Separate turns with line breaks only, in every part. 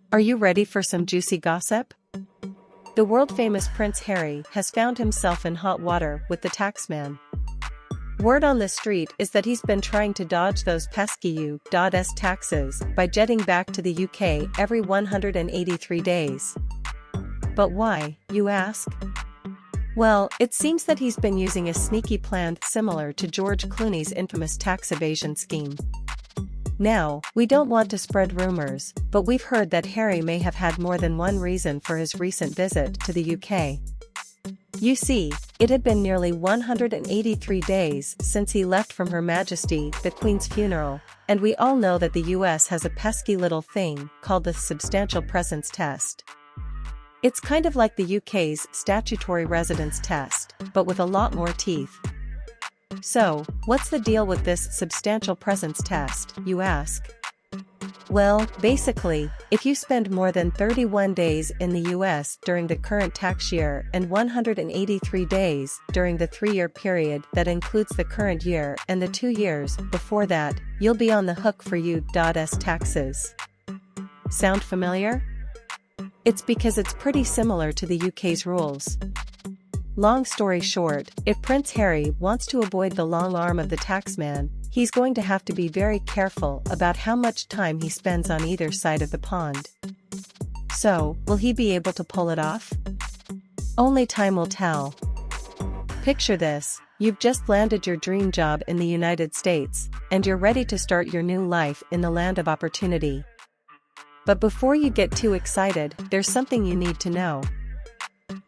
Are you ready for some juicy gossip? The world-famous Prince Harry has found himself in hot water with the taxman. Word on the street is that he's been trying to dodge those pesky U.S. taxes by jetting back to the UK every 183 days. But why, you ask? Well, it seems that he's been using a sneaky plan similar to George Clooney's infamous tax evasion scheme. Now, we don't want to spread rumors, but we've heard that Harry may have had more than one reason for his recent visit to the UK. You see, it had been nearly 183 days since he left from Her Majesty the Queen's funeral, and we all know that the US has a pesky little thing called the substantial presence test. It's kind of like the UK's statutory residence test, but with a lot more teeth. So, what's the deal with this substantial presence test, you ask? Well, basically, if you spend more than 31 days in the US during the current tax year and 183 days during the 3-year period that includes the current year and the 2 years before that, you'll be on the hook for U.S. taxes. Sound familiar? It's because it's pretty similar to the UK's rules. Long story short, if Prince Harry wants to avoid the long arm of the taxman, he's going to have to be very careful about how much time he spends on either side of the pond. So, will he be able to pull it off? Only time will tell. Picture this: you've just landed your dream job in the United States, and you're ready to start your new life in the land of opportunity. But before you get too excited, there's something you need to know.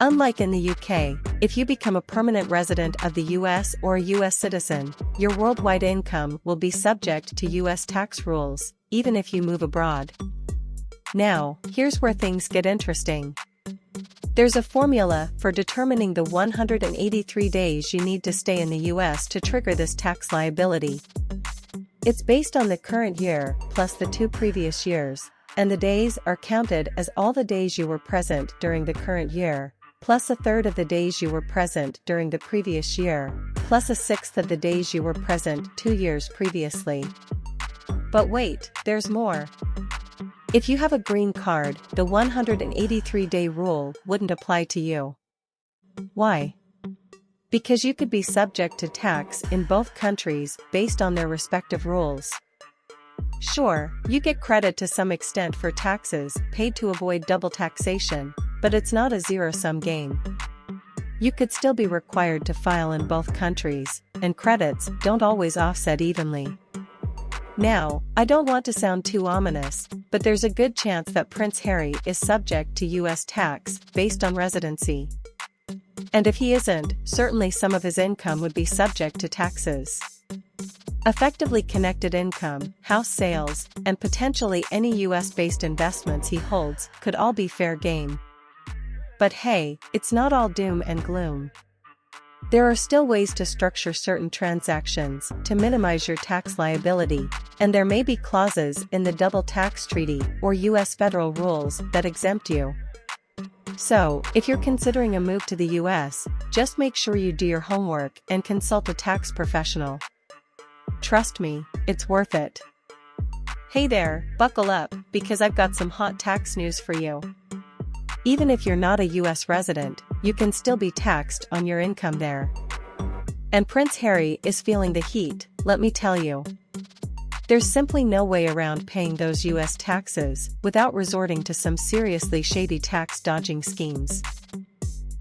Unlike in the UK, if you become a permanent resident of the US or a US citizen, your worldwide income will be subject to US tax rules, even if you move abroad. Now, here's where things get interesting. There's a formula for determining the 183 days you need to stay in the US to trigger this tax liability. It's based on the current year plus the 2 previous years, and the days are counted as all the days you were present during the current year, plus a third of the days you were present during the previous year, plus a sixth of the days you were present 2 years previously. But wait, there's more. If you have a green card, the 183-day rule wouldn't apply to you. Why? Because you could be subject to tax in both countries based on their respective rules. Sure, you get credit to some extent for taxes paid to avoid double taxation, but it's not a zero-sum game. You could still be required to file in both countries, and credits don't always offset evenly. Now, I don't want to sound too ominous, but there's a good chance that Prince Harry is subject to US tax based on residency. And if he isn't, certainly some of his income would be subject to taxes. Effectively connected income, house sales, and potentially any US-based investments he holds could all be fair game. But hey, it's not all doom and gloom. There are still ways to structure certain transactions to minimize your tax liability, and there may be clauses in the double tax treaty or US federal rules that exempt you. So, if you're considering a move to the US, just make sure you do your homework and consult a tax professional. Trust me, it's worth it. Hey there, buckle up, because I've got some hot tax news for you. Even if you're not a US resident, you can still be taxed on your income there. And Prince Harry is feeling the heat, let me tell you. There's simply no way around paying those US taxes without resorting to some seriously shady tax dodging schemes.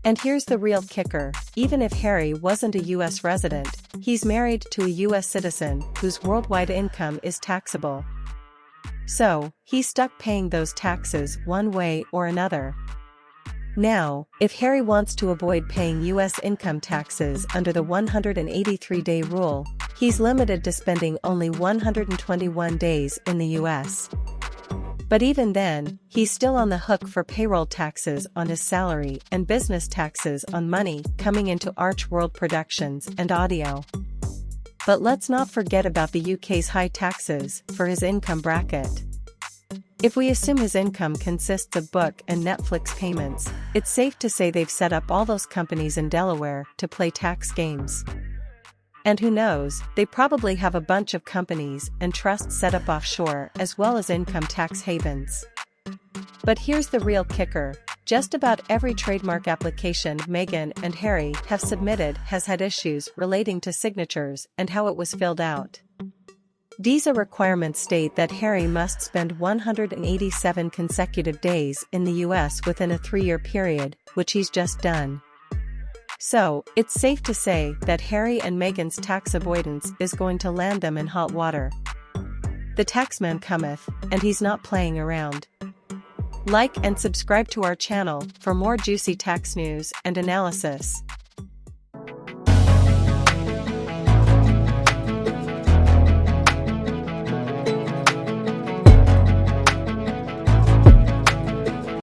And here's the real kicker: even if Harry wasn't a US resident, he's married to a US citizen whose worldwide income is taxable. So, he's stuck paying those taxes one way or another. Now, if Harry wants to avoid paying US income taxes under the 183-day rule, he's limited to spending only 121 days in the US. But even then, he's still on the hook for payroll taxes on his salary and business taxes on money coming into Arch World Productions and audio. But let's not forget about the UK's high taxes for his income bracket. If we assume his income consists of book and Netflix payments, it's safe to say they've set up all those companies in Delaware to play tax games. And who knows, they probably have a bunch of companies and trusts set up offshore as well as income tax havens. But here's the real kicker. Just about every trademark application Meghan and Harry have submitted has had issues relating to signatures and how it was filled out. Visa requirements state that Harry must spend 187 consecutive days in the US within a 3-year period, which he's just done. So, it's safe to say that Harry and Meghan's tax avoidance is going to land them in hot water. The taxman cometh, and he's not playing around. Like and subscribe to our channel for more juicy tax news and analysis.